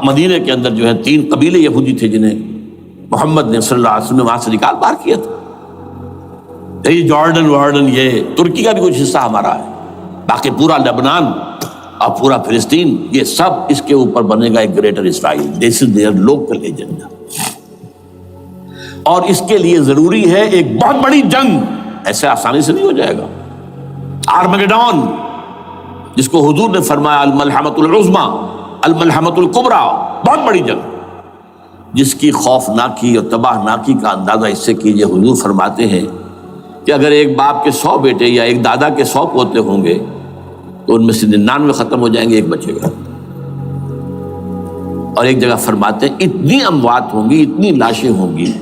مدینے کے اندر جو ہے 3 قبیلے یہودی تھے جنہیں محمد نے صلی اللہ علیہ وسلم نے وہاں سے نکال باہر کیا تھا۔ یہ جارڈن یہ ترکی کا بھی کچھ حصہ ہمارا ہے، باقی پورا لبنان اور پورا فلسطین یہ سب اس کے اوپر بنے گا ایک greater Israel. This is there local agenda, اور اس کے لیے ضروری ہے ایک بہت بڑی جنگ، ایسے آسانی سے نہیں ہو جائے گا۔ آرمگیڈون، جس کو حضور نے فرمایا الملحمۃ العظمی، الملحمۃ الکبریٰ، بہت بڑی جنگ، جس کی خوفناکی اور تباہ ناکی کا اندازہ اس سے کیجئے۔ حضور فرماتے ہیں کہ اگر ایک باپ کے 100 بیٹے یا ایک دادا کے 100 پوتے ہوں گے تو ان میں سے 99 ختم ہو جائیں گے، ایک بچے گا۔ اور ایک جگہ فرماتے ہیں اتنی اموات ہوں گی، اتنی لاشیں ہوں گی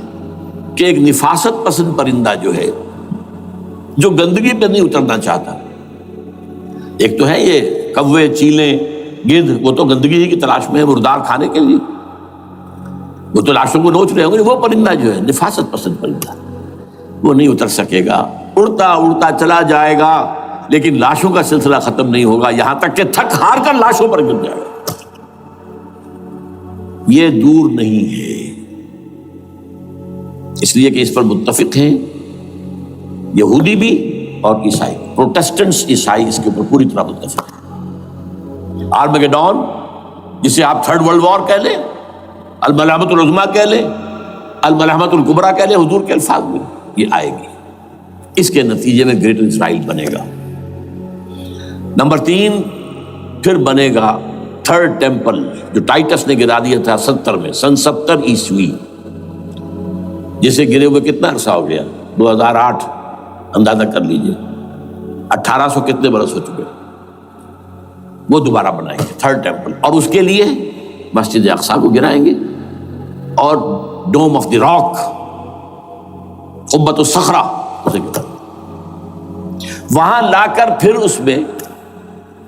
کہ ایک نفاست پسند پرندہ جو ہے، جو گندگی پہ نہیں اترنا چاہتا، ایک تو ہے یہ کوے، چیلیں، گدھ، وہ تو گندگی کی تلاش میں ہے مردار کھانے کے لیے، وہ تو لاشوں کو نوچ رہے ہوں گے۔ وہ پرندہ جو ہے نفاست پسند پرندہ، وہ نہیں اتر سکے گا، اڑتا اڑتا چلا جائے گا، لیکن لاشوں کا سلسلہ ختم نہیں ہوگا، یہاں تک کہ تھک ہار کر لاشوں پر گر جائے گا۔ یہ دور نہیں ہے، اس لیے کہ اس پر متفق ہیں یہودی بھی اور عیسائی، پروٹسٹنٹس عیسائی اس کے اوپر پوری طرح متفق ہیں۔ آرمگیڈون، جسے آپ 3rd ورلڈ وار کہہ لیں، الملحمۃ العظمیٰ کہہ لیں، الملحمۃ الکبریٰ کہہ لیں حضور کے الفاظ میں، یہ آئے گی۔ اس کے نتیجے میں گریٹر اسرائیل بنے گا۔ نمبر 3 پھر بنے گا 3rd ٹیمپل، جو ٹائٹس نے گرا دیا تھا 70 میں، سن 70 عیسوی، جسے گرے ہوئے کتنا عرصہ ہو گیا؟ 2008، اندازہ کر لیجئے 1800 کتنے برس ہو چکے۔ وہ دوبارہ بنائیں گے 3rd ٹیمپل، اور اس کے لیے مسجد اقصیٰ کو گرائیں گے، اور ڈوم آف دی راک، قبۃ الصخرہ، وہاں لا کر پھر اس میں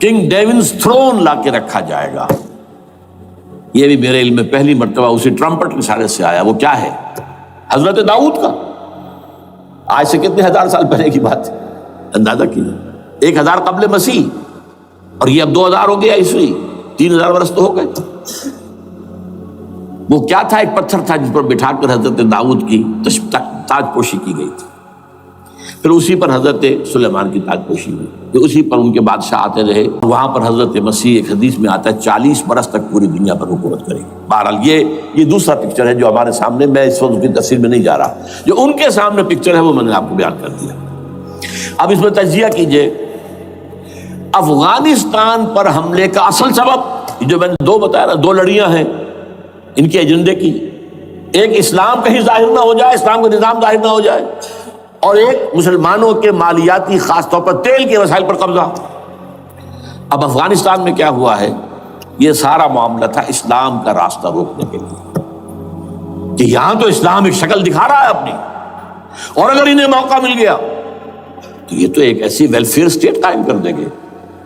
کنگ ڈیونز تھرون لا کے رکھا جائے گا۔ یہ بھی میرے علم میں پہلی مرتبہ اسی ٹرمپٹ کے اشارے سے آیا۔ وہ کیا ہے؟ حضرت داؤد کا، آج سے کتنے 1000 سال پہلے کی بات ہے، اندازہ کیجیے، 1000 قبل مسیح، اور یہ اب 2000 ہو گیا عیسوی، 3000 برس تو ہو گئے۔ وہ کیا تھا؟ ایک پتھر تھا جس پر بٹھا کر حضرت داؤد کی تاج پوشی کی گئی تھی، پھر اسی پر حضرت سلیمان کی تاج پوشی ہوئی، پھر اسی پر ان کے بادشاہ آتے رہے، وہاں پر حضرت مسیح، ایک حدیث میں آتا ہے 40 برس تک پوری دنیا پر حکومت کرے گی۔ بہرحال یہ دوسرا پکچر ہے جو ہمارے سامنے، میں اس وقت کی تفصیل میں نہیں جا رہا، جو ان کے سامنے پکچر ہے وہ میں نے آپ کو بیان کر دیا۔ اب اس میں تجزیہ کیجئے افغانستان پر حملے کا اصل سبب، جو میں نے 2 بتایا نا، 2 لڑیاں ہیں ان کے ایجنڈے کی، ایک اسلام کہیں ظاہر نہ ہو جائے، اسلام کا نظام ظاہر نہ ہو جائے، اور ایک مسلمانوں کے مالیاتی، خاص طور پر تیل کے وسائل پر قبضہ۔ اب افغانستان میں کیا ہوا ہے؟ یہ سارا معاملہ تھا اسلام کا راستہ روکنے کے لیے، کہ یہاں تو اسلام ایک شکل دکھا رہا ہے اپنی، اور اگر انہیں موقع مل گیا تو یہ تو ایک ایسی ویلفیئر اسٹیٹ قائم کر دیں گے،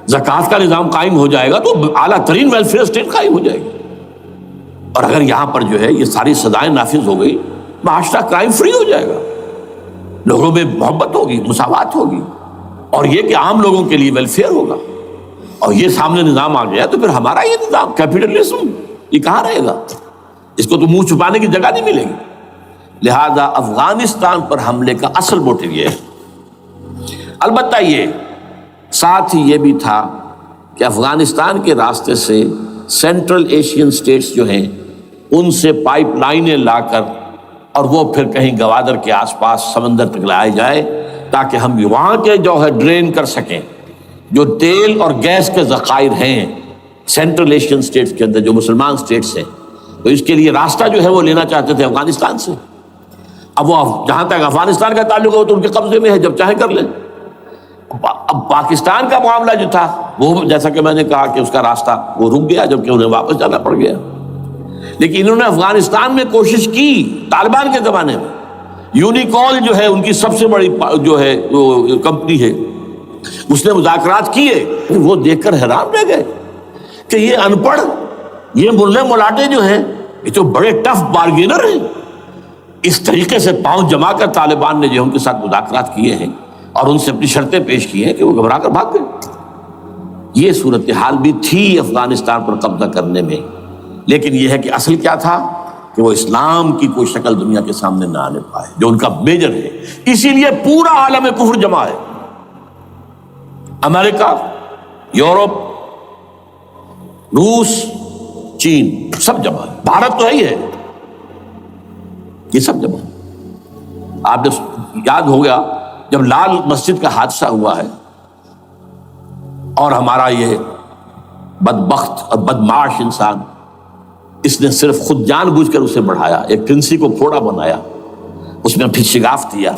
زکوٰۃ کا نظام قائم ہو جائے گا تو اعلیٰ ترین ویلفیئر اسٹیٹ قائم ہو جائے گی، اور اگر یہاں پر جو ہے یہ ساری سزائیں نافذ ہو گئی، معاشرہ کرائم فری ہو جائے گا، لوگوں میں محبت ہوگی، مساوات ہوگی، اور یہ کہ عام لوگوں کے لیے ویلفیئر ہوگا، اور یہ سامنے نظام آ گیا تو پھر ہمارا یہ نظام کیپٹلزم یہ کہاں رہے گا؟ اس کو تو منہ چھپانے کی جگہ نہیں ملے گی۔ لہذا افغانستان پر حملے کا اصل موٹو یہ ہے۔ البتہ یہ ساتھ ہی یہ بھی تھا کہ افغانستان کے راستے سے سینٹرل ایشین سٹیٹس جو ہیں ان سے پائپ لائنیں لا کر، اور وہ پھر کہیں گوادر کے آس پاس سمندر تک لائے جائے، تاکہ ہم وہاں کے جو ہے ڈرین کر سکیں جو تیل اور گیس کے ذخائر ہیں سینٹرل ایشین سٹیٹس کے اندر، جو مسلمان سٹیٹس ہیں۔ تو اس کے لیے راستہ جو ہے وہ لینا چاہتے تھے افغانستان سے۔ اب وہ جہاں تک افغانستان کا تعلق ہو تو ان کے قبضے میں ہے، جب چاہیں کر لیں۔ اب پاکستان کا معاملہ جو تھا وہ، جیسا کہ میں نے کہا کہ اس کا راستہ وہ رک گیا، جبکہ انہیں واپس جانا پڑ گیا۔ لیکن انہوں نے افغانستان میں کوشش کی، طالبان کے زمانے میں یونیکول جو ہے ان کی سب سے بڑی جو ہے وہ کمپنی ہے، اس نے مذاکرات کیے، وہ دیکھ کر حیران رہ گئے کہ یہ ان پڑھ، یہ ملے ملاٹے جو ہیں یہ تو بڑے ٹف بارگینر ہیں۔ اس طریقے سے پاؤں جما کر طالبان نے جو ان کے ساتھ مذاکرات کیے ہیں اور ان سے اپنی شرطیں پیش کی ہیں کہ وہ گھبرا کر بھاگ گئے۔ یہ صورتحال بھی تھی افغانستان پر قبضہ کرنے میں، لیکن یہ ہے کہ اصل کیا تھا کہ وہ اسلام کی کوئی شکل دنیا کے سامنے نہ آنے پائے، جو ان کا میجر ہے۔ اسی لیے پورا عالم کفر جمع ہے، امریکہ، یورپ، روس، چین، سب جمع ہے، بھارت تو ہے ہی ہے، یہ سب جمع ہے۔ آپ نے یاد ہو گیا جب لال مسجد کا حادثہ ہوا ہے اور ہمارا یہ بدبخت اور بدمعاش انسان، اس نے صرف خود جان بوجھ کر اسے بڑھایا، ایک پرنسی کو پھوڑا بنایا، اس میں پھر شگاف دیا،